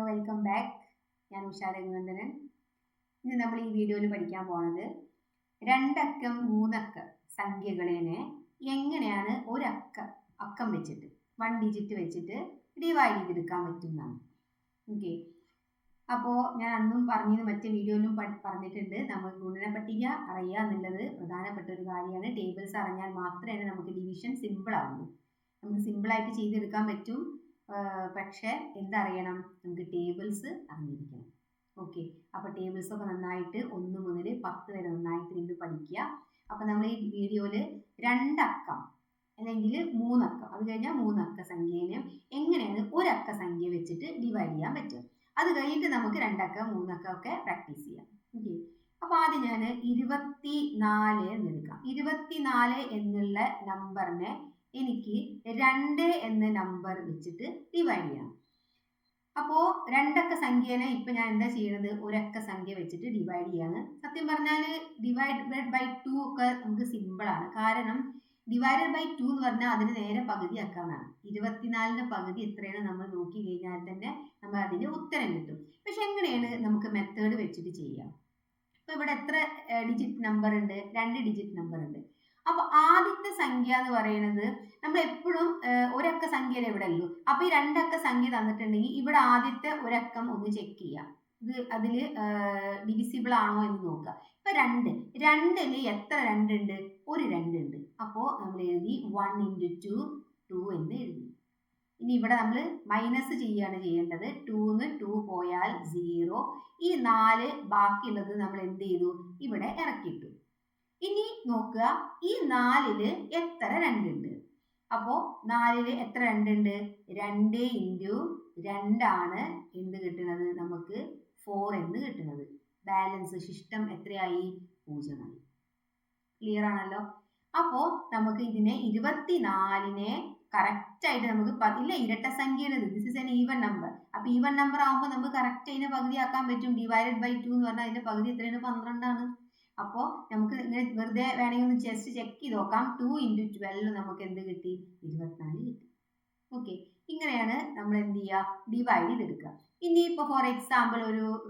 Welcome back. ഞാൻ ഉഷാ രഘുനന്ദനൻ. ഇന്ന് നമ്മൾ ഈ വീഡിയോയിൽ പഠിക്കാൻ പോണത് രണ്ടക്കം മൂന്നക്ക സംഖ്യകളെ എങ്ങനെയാണ് അക്കം വെച്ചിട്ട് 1 ഡിജിറ്റ് വെച്ചിട്ട് ഡിവൈഡ് ചെയ്തെടുക്കാൻ പറ്റുന്നതാണ്. ഓക്കെ, അപ്പോൾ ഞാൻ അന്നും പറഞ്ഞത് മറ്റു വീഡിയോയിലും പറഞ്ഞിട്ടുണ്ട്. നമ്മൾ ഗുണന പട്ടിക അറിയുക എന്നുള്ളത് പ്രധാനപ്പെട്ട ഒരു കാര്യമാണ്. ടേബിൾസ് അറിഞ്ഞാൽ മാത്രമേ നമുക്ക് ഡിവിഷൻ സിമ്പിൾ ആവുള്ളൂ. നമുക്ക് സിമ്പിളായിട്ട് ചെയ്തെടുക്കാൻ പറ്റും. പക്ഷേ എന്തറിയണം, നമുക്ക് ടേബിൾസ് അറിഞ്ഞിരിക്കണം. ഓക്കെ, അപ്പോൾ ടേബിൾസ് ഒക്കെ നന്നായിട്ട് 1 മുതൽ 10 വരെ നന്നായിട്ട് നിന്ന് പഠിക്കുക. അപ്പോൾ നമ്മൾ ഈ വീഡിയോയിൽ രണ്ടക്കം അല്ലെങ്കിൽ മൂന്നക്കം, അത് കഴിഞ്ഞാൽ മൂന്നക്ക സംഖ്യേനെ എങ്ങനെയാണ് ഒരക്ക സംഖ്യ വെച്ചിട്ട് ഡിവൈഡ് ചെയ്യാൻ പറ്റും. അത് കഴിഞ്ഞിട്ട് നമുക്ക് രണ്ടക്കം മൂന്നക്കം ഒക്കെ പ്രാക്ടീസ് ചെയ്യാം. ഓക്കെ, അപ്പോൾ ആദ്യം ഞാൻ 24 എന്നെടുക്കാം. 24 എന്നുള്ള നമ്പറിനെ എനിക്ക് 2 എന്ന നമ്പർ വെച്ചിട്ട് ഡിവൈഡ് ചെയ്യണം. അപ്പോൾ രണ്ടക്ക സംഖ്യേനെ ഇപ്പം ഞാൻ എന്താ ചെയ്യുന്നത്, ഒരക്ക സംഖ്യ വെച്ചിട്ട് ഡിവൈഡ് ചെയ്യാണ്. സത്യം പറഞ്ഞാൽ ഡിവൈഡഡ് ബൈ 2 ഒക്കെ നമുക്ക് സിമ്പിളാണ്. കാരണം ഡിവൈഡഡ് ബൈ 2 എന്ന് പറഞ്ഞാൽ അതിന് നേരെ പകുതി ആക്കാനാണ്. 24ന്റെ പകുതി എത്രയാണ് നമ്മൾ നോക്കി കഴിഞ്ഞാൽ തന്നെ നമ്മൾ അതിന് ഉത്തരം കിട്ടും. പക്ഷെ എങ്ങനെയാണ് നമുക്ക് മെത്തേഡ് വെച്ചിട്ട് ചെയ്യാം. അപ്പോൾ ഇവിടെ എത്ര ഡിജിറ്റ് നമ്പർ ഉണ്ട്? 2 ഡിജിറ്റ് നമ്പർ ഉണ്ട്. അപ്പൊ ആദ്യത്തെ സംഖ്യ എന്ന് പറയുന്നത് നമ്മൾ എപ്പോഴും ഒരക്ക സംഖ്യയിൽ എവിടെ ഉള്ളൂ. അപ്പൊ ഈ രണ്ടക്ക സംഖ്യ തന്നിട്ടുണ്ടെങ്കിൽ ഇവിടെ ആദ്യത്തെ ഒരക്കം ഒന്ന് ചെക്ക് ചെയ്യാം. ഇത് അതില് ഡിവിസിബിൾ ആണോ എന്ന് നോക്കുക. ഇപ്പൊ 2 എത്ര 2 ഉണ്ട്? ഒരു 2 ഉണ്ട്. അപ്പോ നമ്മൾ എഴുതി 1 × 2 2 എന്ന് എഴുതി. ഇനി ഇവിടെ നമ്മൾ മൈനസ് ചെയ്യാണ് ചെയ്യേണ്ടത്. 2ന്ന് 2 പോയാൽ 0. ഈ 4 ബാക്കിയുള്ളത് നമ്മൾ എന്ത് ചെയ്തു? ഇവിടെ ഇറക്കിയിട്ടു. ഇനി നോക്കുക, ഈ 4ല് എത്ര 2 ഉണ്ട്? അപ്പോ 4ല് എത്ര 2 ഉണ്ട്? 2 × 2 ആണ് എന്ത് കിട്ടുന്നത്? നമുക്ക് 4 എന്ന് കിട്ടുന്നത്. ബാലൻസ് ശിഷ്ടം എത്രയായി? 0 ആയി. ക്ലിയർ ആണല്ലോ? അപ്പോ നമുക്ക് ഇതിനെ 24നെ കറക്റ്റ് ആയിട്ട് നമുക്ക് ഇല്ല, ഇരട്ട സംഖ്യയാണ്. This is an even number. അപ്പൊ ഈവൻ നമ്പർ ആകുമ്പോൾ നമുക്ക് കറക്റ്റ് അതിനെ പകുതി ആക്കാൻ പറ്റും. ഡിവൈഡഡ് ബൈ 2 എന്ന് പറഞ്ഞാൽ അതിന്റെ പകുതി എത്രയാണ്? 12 ആണ്. അപ്പോൾ നമുക്ക് ഇങ്ങനെ വെറുതെ വേണമെങ്കിൽ ഒന്ന് ജസ്റ്റ് ചെക്ക് ചെയ്ത് നോക്കാം. 2 × 12 നമുക്ക് എന്ത് കിട്ടി? 24 കിട്ടി. ഓക്കെ, ഇങ്ങനെയാണ് നമ്മൾ എന്ത് ചെയ്യുക? ഡിവൈഡ് ചെയ്തെടുക്കുക. ഇനി ഇപ്പോൾ ഫോർ എക്സാമ്പിൾ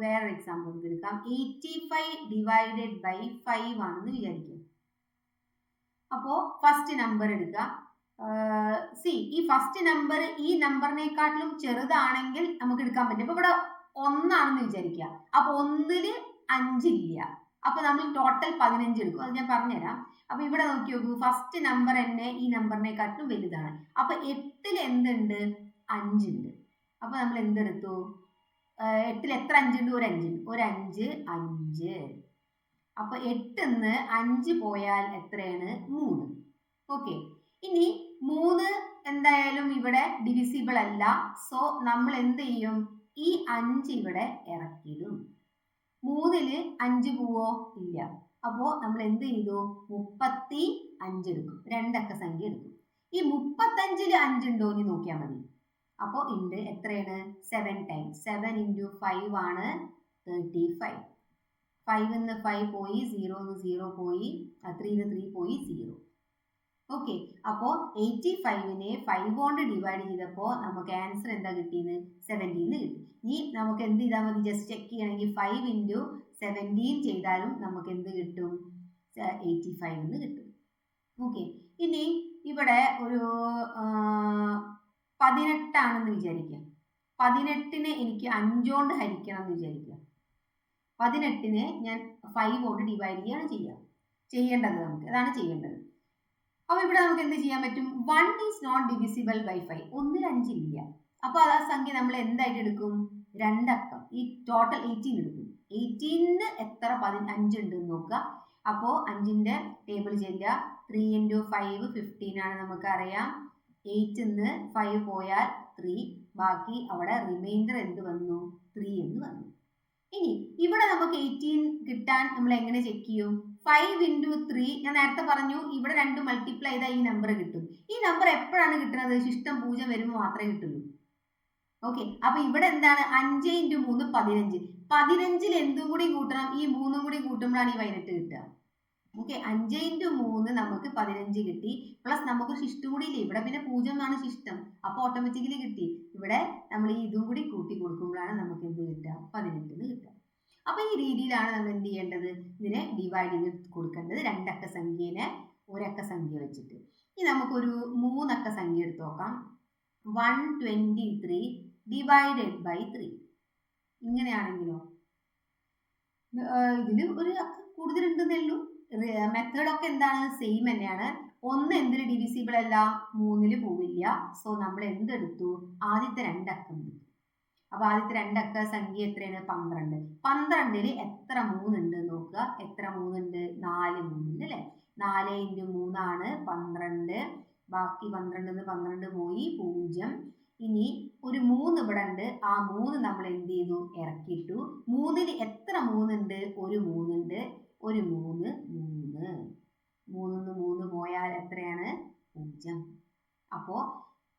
വേറൊരു എക്സാമ്പിൾ നമുക്ക് എടുക്കാം. 85 ഡിവൈഡഡ് ബൈ 5 ആണെന്ന് വിചാരിക്കുക. അപ്പോൾ ഫസ്റ്റ് നമ്പർ എടുക്കുക. ഈ ഫസ്റ്റ് നമ്പർ ഈ നമ്പറിനെക്കാട്ടിലും ചെറുതാണെങ്കിൽ നമുക്ക് എടുക്കാൻ പറ്റും. ഇപ്പൊ ഇവിടെ 1 ആണെന്ന് വിചാരിക്കുക. അപ്പൊ 1ല് 5 ഇല്ല. അപ്പൊ നമ്മൾ ടോട്ടൽ 15 എടുക്കും. അത് ഞാൻ പറഞ്ഞുതരാം. അപ്പൊ ഇവിടെ നോക്കി നോക്കൂ, ഫസ്റ്റ് നമ്പർ തന്നെ ഈ നമ്പറിനെക്കാട്ടും വലുതാണ്. അപ്പൊ 8ൽ എന്തുണ്ട്? 5 ഉണ്ട്. അപ്പൊ നമ്മൾ എന്തെടുത്തു? 8ൽ എത്ര 5 ഉണ്ട്? ഒരു 5 ഉണ്ട്. ഒരു 5. അപ്പൊ 8ന്ന് 5 പോയാൽ എത്രയാണ്? 3. ഓക്കെ, ഇനി 3 എന്തായാലും ഇവിടെ ഡിവിസിബിൾ അല്ല. സോ നമ്മൾ എന്ത് ചെയ്യും? ഈ 5 ഇവിടെ ഇറക്കിയിടും. 3ല് 5 പോവോ? ഇല്ല. അപ്പോ നമ്മൾ എന്ത് ചെയ്തു? 35 എടുക്കും. രണ്ടക്ക സംഖ്യ എടുക്കും. ഈ 35ല് 5 ഉണ്ടോ എന്ന് നോക്കിയാൽ മതി. അപ്പോൾ ഉണ്ട്. എത്രയാണ്? 7 ടൈംസ്. 7 × 5 ആണ് 35. 5ന്ന് 5 പോയി, 0ന്ന് 0 പോയി, 3ന്ന് 3 പോയി, 0. ഓക്കെ, അപ്പോൾ 85നെ 5 കൊണ്ട് ഡിവൈഡ് ചെയ്തപ്പോൾ നമുക്ക് ആൻസർ എന്താ കിട്ടിയത്? 17 കിട്ടി. ഇനി നമുക്ക് എന്ത് ചെയ്താൽ മതി? ജസ്റ്റ് ചെക്ക് ചെയ്യണമെങ്കിൽ 5 × 17 ചെയ്താലും നമുക്ക് എന്ത് കിട്ടും? 85 എന്ന് കിട്ടും. ഓക്കെ, ഇനി ഇവിടെ ഒരു 18 ആണെന്ന് വിചാരിക്കാം. 18നെ എനിക്ക് 5 കൊണ്ട് ഹരിക്കണം എന്ന് വിചാരിക്കുക. 18നെ ഞാൻ 5 കൊണ്ട് ഡിവൈഡ് ചെയ്യേണ്ടത് നമുക്ക്. അതാണ് ചെയ്യേണ്ടത്. അപ്പൊ ഇവിടെ നമുക്ക് എന്ത് ചെയ്യാൻ പറ്റും? 1 ഈസ് നോട്ട് ഡിവിസിബിൾ ബൈ 5. 1ൽ 5 ഇല്ല. അപ്പൊ അത് ആ സംഖ്യ നമ്മൾ എന്തായിട്ട് എടുക്കും? രണ്ടക്കം. ഈ ടോട്ടൽ 18 എടുക്കും. 18ന് എത്ര 5 ഉണ്ട് എന്ന് നോക്കുക. അപ്പോൾ 5ന്റെ ടേബിൾ ചെല്ലുക. 3 × 5 15 ആണ് നമുക്കറിയാം. 8ന്ന് 5 പോയാൽ 3. ബാക്കി അവിടെ റിമൈൻഡർ എന്ത് വന്നു? 3 എന്ന് വന്നു. ഇനി ഇവിടെ നമുക്ക് 18 കിട്ടാൻ നമ്മൾ എങ്ങനെ ചെക്ക് ചെയ്യും? 5 × 3 ഞാൻ നേരത്തെ പറഞ്ഞു, ഇവിടെ 2 മൾട്ടിപ്ലൈ ചെയ്താൽ ഈ നമ്പർ കിട്ടും. ഈ നമ്പർ എപ്പോഴാണ് കിട്ടുന്നത്? ശിഷ്ടം 0 വരുമ്പോൾ മാത്രമേ കിട്ടുള്ളൂ. ഓക്കെ, അപ്പൊ ഇവിടെ എന്താണ്? 5 × 3 15. 15ൽ എന്തും കൂടി കൂട്ടണം? ഈ 3 കൂടി കൂട്ടുമ്പോഴാണ് ഈ 18 കിട്ടുക. ഓക്കെ, 5 ഇൻറ്റു 3 നമുക്ക് 15 കിട്ടി. പ്ലസ് നമുക്ക് ശിഷ്ടം കൂടി ഇല്ലേ, ഇവിടെ പിന്നെ 0 എന്നാണ് ശിഷ്ടം, അപ്പോൾ ഓട്ടോമാറ്റിക്കലി കിട്ടി. ഇവിടെ നമ്മൾ ഈ ഇതും കൂടി കൂട്ടി കൊടുക്കുമ്പോഴാണ് നമുക്ക് എന്ത് കിട്ടുക, 18 എന്ന് കിട്ടുക. അപ്പോൾ ഈ രീതിയിലാണ് നമ്മൾ എന്ത് ചെയ്യേണ്ടത്, ഇതിനെ ഡിവൈഡ് ചെയ്ത് കൊടുക്കേണ്ടത്, രണ്ടക്ക സംഖ്യേനെ ഒരക്ക സംഖ്യ വെച്ചിട്ട്. ഇനി നമുക്കൊരു മൂന്നക്ക സംഖ്യ എടുത്ത് നോക്കാം. 123 ഡിവൈഡഡ് ബൈ 3. ഇങ്ങനെയാണെങ്കിലോ, ഇതിൽ ഒരു അക്ക കൂടുതലുണ്ടെന്നേ ഉള്ളൂ. മെത്തേഡൊക്കെ എന്താണ്, സെയിം തന്നെയാണ്. 1 എന്തിൽ ഡിവിസിബിൾ അല്ല, 3 പോവില്ല. സോ നമ്മൾ എന്തെടുത്തു, ആദ്യത്തെ രണ്ടക്കം എടുത്തു. അപ്പൊ ആദ്യത്തെ രണ്ടക്ക സംഖ്യ എത്രയാണ്, 12. 12ൽ എത്ര 3 ഉണ്ട് നോക്കുക. എത്ര 3 ഉണ്ട്, 4 3 ഉണ്ട് അല്ലെ. 4 ഇൻറ്റു 3 ആണ് 12. ബാക്കി 12 12 പോയി 0. ഇനി ഒരു 3 ഇവിടെ ഉണ്ട്, ആ 3 നമ്മൾ എന്ത് ചെയ്തു, ഇറക്കിയിട്ടു. 3ൽ എത്ര 3 ഉണ്ട്, ഒരു 3 ഉണ്ട്. ഒരു 3 3 3 3 പോയാൽ എത്രയാണ്, 0. അപ്പോൾ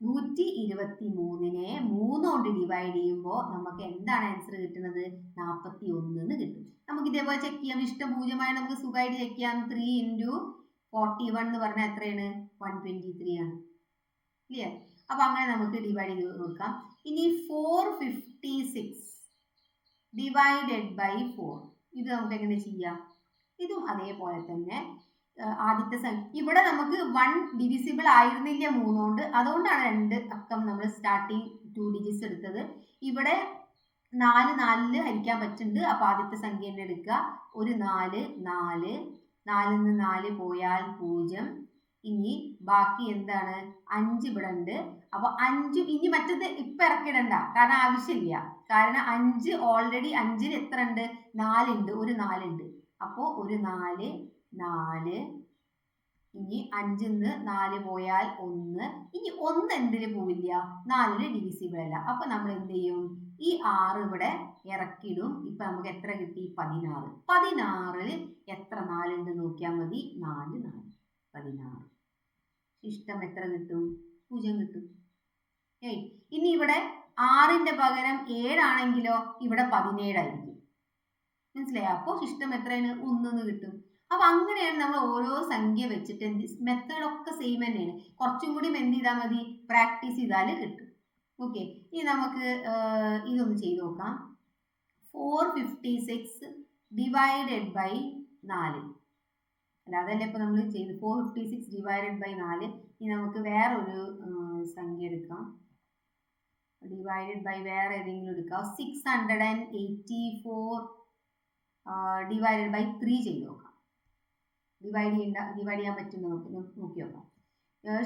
123നെ 3 കൊണ്ട് ഡിവൈഡ് ചെയ്യുമ്പോൾ നമുക്ക് എന്താണ് ആൻസർ കിട്ടുന്നത്, 41 എന്ന് കിട്ടും. നമുക്ക് ഇതേപോലെ ചെക്ക് ചെയ്യാം, ഇഷ്ടം 0 നമുക്ക് സുഖമായിട്ട് ചെക്ക് ചെയ്യാം. 3 ഇൻറ്റു 41 എന്ന് പറഞ്ഞാൽ എത്രയാണ്, 123 ആണ്. ക്ലിയർ. അപ്പൊ അങ്ങനെ നമുക്ക് ഡിവൈഡ് ചെയ്ത് നോക്കാം. ഇനി 456 ഡിവൈഡഡ് ബൈ 4, ഇത് നമുക്ക് എങ്ങനെ ചെയ്യാം, ഇതും അതേപോലെ തന്നെ. ആദ്യത്തെ സംഖ്യ ഇവിടെ നമുക്ക് 1 ഡിവിസിബിൾ ആയിരുന്നില്ല 3 കൊണ്ട്, അതുകൊണ്ടാണ് 2 അക്കം നമ്മൾ സ്റ്റാർട്ടിങ് 2 ഡിജിറ്റ്സ് എടുത്തത്. ഇവിടെ 4 4ൽ ഹരിക്കാൻ പറ്റുന്നുണ്ട്. അപ്പൊ ആദ്യത്തെ സംഖ്യ തന്നെ എടുക്കുക. ഒരു 4 4 4ൽ നിന്ന് 4 പോയാൽ 0. ഇനി ബാക്കി എന്താണ്, 5 ഇവിടെ ഉണ്ട്. അപ്പൊ 5 ഇനി മറ്റത് ഇപ്പൊ ഇറക്കിടണ്ട, കാരണം ആവശ്യമില്ല. കാരണം 5 ഓൾറെഡി 5ൽ എത്ര ഉണ്ട്, 4 ഉണ്ട്, ഒരു 4 ഉണ്ട്. അപ്പോൾ ഒരു 4 4. ഇനി 5ൽ നിന്ന് 4 പോയാൽ 1. ഇനി 1 എന്തിന് പോവില്ല, 4ൽ ഡിവിസിബിൾ അല്ല. അപ്പൊ നമ്മൾ എന്ത് ചെയ്യും, ഈ 6 ഇവിടെ ഇറക്കിടും. ഇപ്പൊ നമുക്ക് എത്ര കിട്ടി, 16. 16ൽ എത്ര 4 ഉണ്ട് നോക്കിയാൽ മതി, 4 4 16. ഇഷ്ടം എത്ര കിട്ടും, 0 കിട്ടും. ഇനി ഇവിടെ 6ന്റെ പകരം 7 ആണെങ്കിലോ, ഇവിടെ 17 ആയിരിക്കും. മനസ്സിലായോ? അപ്പോൾ ഇഷ്ടം എത്രയാണ്, 1 കിട്ടും. അപ്പൊ അങ്ങനെയാണ് നമ്മൾ ഓരോ സംഖ്യ വെച്ചിട്ട് മെത്തേഡ് ഒക്കെ സെയിം തന്നെയാണ്. കുറച്ചും കൂടി എന്ത് ചെയ്താൽ മതി, പ്രാക്ടീസ് ചെയ്താൽ കിട്ടും. ഓക്കെ, ഇനി നമുക്ക് ഇതൊന്ന് ചെയ്ത് നോക്കാം. 456 ഡിവൈഡഡ് ബൈ 4. അല്ല, അതല്ലേ ഇപ്പൊ നമ്മൾ ചെയ്ത് 456 ഡിവൈഡഡ് ബൈ 4. ഇനി നമുക്ക് വേറൊരു സംഖ്യ എടുക്കാം, ഡിവൈഡഡ് ബൈ വേറെ ഏതെങ്കിലും എടുക്കാം. 684 ഡിവൈഡഡ് ബൈ 3 ചെയ്ത് നോക്കാം. ഡിവൈഡ് ചെയ്യാൻ പറ്റുന്ന നോക്കി നോക്കാം.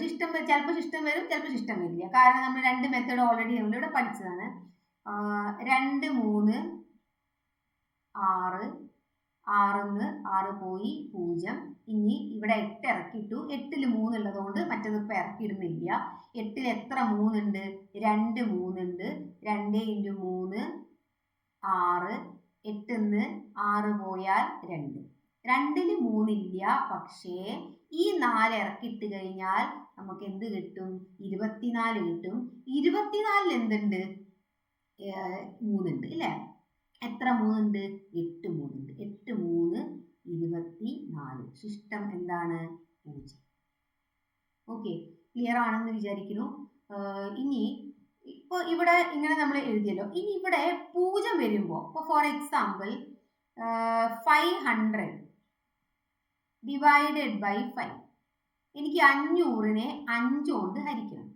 ശിഷ്ടം ചിലപ്പോൾ ശിഷ്ടം വരും, ചിലപ്പോൾ ശിഷ്ടം വരില്ല. കാരണം നമ്മൾ 2 മെത്തേഡ് ഓൾറെഡി നമ്മളിവിടെ പഠിച്ചതാണ്. 2 3 6 6 6 പോയി 0. ഇനി ഇവിടെ 8 ഇറക്കിയിട്ടു. 8ൽ 3 ഉള്ളതുകൊണ്ട് മറ്റത് ഇപ്പം ഇറക്കിയിടുന്നില്ല. 8ൽ എത്ര 3 ഉണ്ട്, 2 3 ഉണ്ട്. 2 ഇൻറ്റു 3 6. 8ൽ നിന്ന് 6 പോയാൽ 2. 2ൽ 3 ഇല്ല, പക്ഷേ ഈ 4 ഇറക്കിയിട്ട് കഴിഞ്ഞാൽ നമുക്ക് എന്ത് കിട്ടും, 24 കിട്ടും. 24ൽ എന്തുണ്ട്, 3 ഉണ്ട് അല്ലേ. എത്ര 3 ഉണ്ട്, 8 3 ഉണ്ട്. 8 3 24. ശിഷ്ടം എന്താണ്, 0. ഓക്കെ, ക്ലിയർ ആണെന്ന് വിചാരിക്കുന്നു. ഇനി ഇപ്പോൾ ഇവിടെ ഇങ്ങനെ നമ്മൾ എഴുതിയല്ലോ. ഇനി ഇവിടെ 0 വരുമ്പോൾ, ഇപ്പോൾ ഫോർ എക്സാമ്പിൾ 500 ഡിവൈഡഡ് ബൈ 5. എനിക്ക് 500നെ 5 കൊണ്ട് ഹരിക്കണം.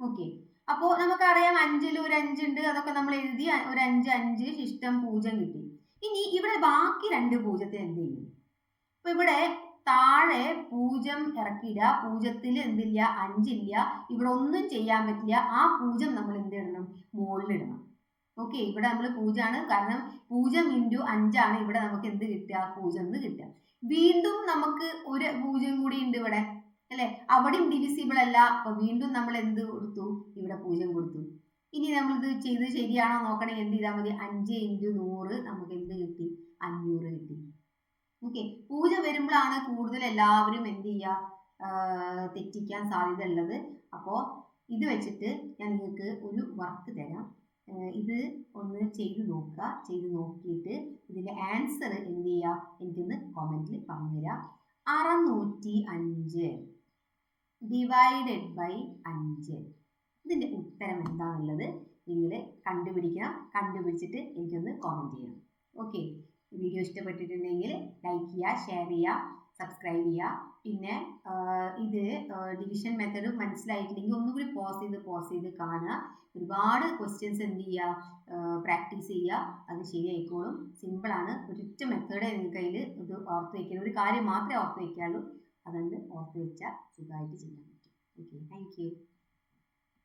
ഓക്കെ, അപ്പോൾ നമുക്കറിയാം 5ൽ ഒരു 5 ഉണ്ട്, അതൊക്കെ നമ്മൾ എഴുതി. ഒരു 5 5 ശിഷ്ടം 0 കിട്ടി. ഇനി ഇവിടെ ബാക്കി 2 പൂജ്യത്തെ എന്ത് ചെയ്യും, ഇപ്പൊ ഇവിടെ താഴെ 0 ഇറക്കിയിടുക. 0ൽ എന്തില്ല, 5 ഇല്ല. ഇവിടെ ഒന്നും ചെയ്യാൻ പറ്റില്ല. ആ 0 നമ്മൾ എന്ത് ഇടണം, മുകളിലിടണം. ഓക്കെ, ഇവിടെ നമ്മൾ 0 ആണ്, കാരണം 0 ഇൻറ്റു 5 ആണ്. ഇവിടെ നമുക്ക് എന്ത് കിട്ടുക, 0 എന്ന് കിട്ടുക. വീണ്ടും നമുക്ക് ഒരു 0 കൂടി ഉണ്ട് ഇവിടെ അല്ലെ, അവിടെയും ഡിവിസിബിൾ അല്ല. അപ്പൊ വീണ്ടും നമ്മൾ എന്ത് കൊടുത്തു, ഇവിടെ 0 കൊടുത്തു. ഇനി നമ്മൾ ഇത് ചെയ്ത് ശരിയാണോ നോക്കണമെങ്കിൽ എന്ത് ചെയ്താൽ മതി, 5 ഇൻറ്റു 100 നമുക്ക് എന്ത് കിട്ടി, 500 കിട്ടി. ഓക്കെ, 0 വരുമ്പോഴാണ് കൂടുതൽ എല്ലാവരും എന്ത് ചെയ്യുക, തെറ്റിക്കാൻ സാധ്യത ഉള്ളത്. അപ്പോൾ ഇത് വെച്ചിട്ട് ഞാൻ നിങ്ങൾക്ക് ഒരു വർക്ക് തരാം. ഇത് ഒന്ന് ഒന്ന് ചെയ്ത് നോക്കുക. ചെയ്ത് നോക്കിയിട്ട് ഇതിൻ്റെ ആൻസർ എന്ത് ചെയ്യുക, എനിക്കൊന്ന് കോമെൻറ്റിൽ പറഞ്ഞുതരാം. 605 ഡിവൈഡഡ് ബൈ 5. ഇതിൻ്റെ ഉത്തരം എന്താണെന്നുള്ളത് നിങ്ങൾ കണ്ടുപിടിക്കണം. കണ്ടുപിടിച്ചിട്ട് എനിക്കൊന്ന് കോമെൻറ്റ് ചെയ്യണം. ഓക്കെ, വീഡിയോ ഇഷ്ടപ്പെട്ടിട്ടുണ്ടെങ്കിൽ ലൈക്ക് ചെയ്യുക, ഷെയർ ചെയ്യുക, സബ്സ്ക്രൈബ് ചെയ്യുക. പിന്നെ ഇത് ഡിവിഷൻ മെത്തേഡ് മനസ്സിലായിട്ടില്ലെങ്കിൽ ഒന്നുകൂടി പോസ് ചെയ്ത് കാണുക. ഒരുപാട് ക്വസ്റ്റ്യൻസ് എന്ത് ചെയ്യുക, പ്രാക്ടീസ് ചെയ്യുക. അത് ശരിയായിക്കോളും. സിമ്പിളാണ്. ഒരൊറ്റ മെത്തേഡേ നിങ്ങൾക്ക് അതിൽ ഇത് ഓർത്ത് വയ്ക്കുക. ഒരു കാര്യം മാത്രമേ ഓർത്ത് വയ്ക്കാനുള്ളൂ. അതുകൊണ്ട് ഓർത്ത് വെച്ചാൽ സുഖമായിട്ട് ചെയ്യാൻ പറ്റും. Okay, thank you.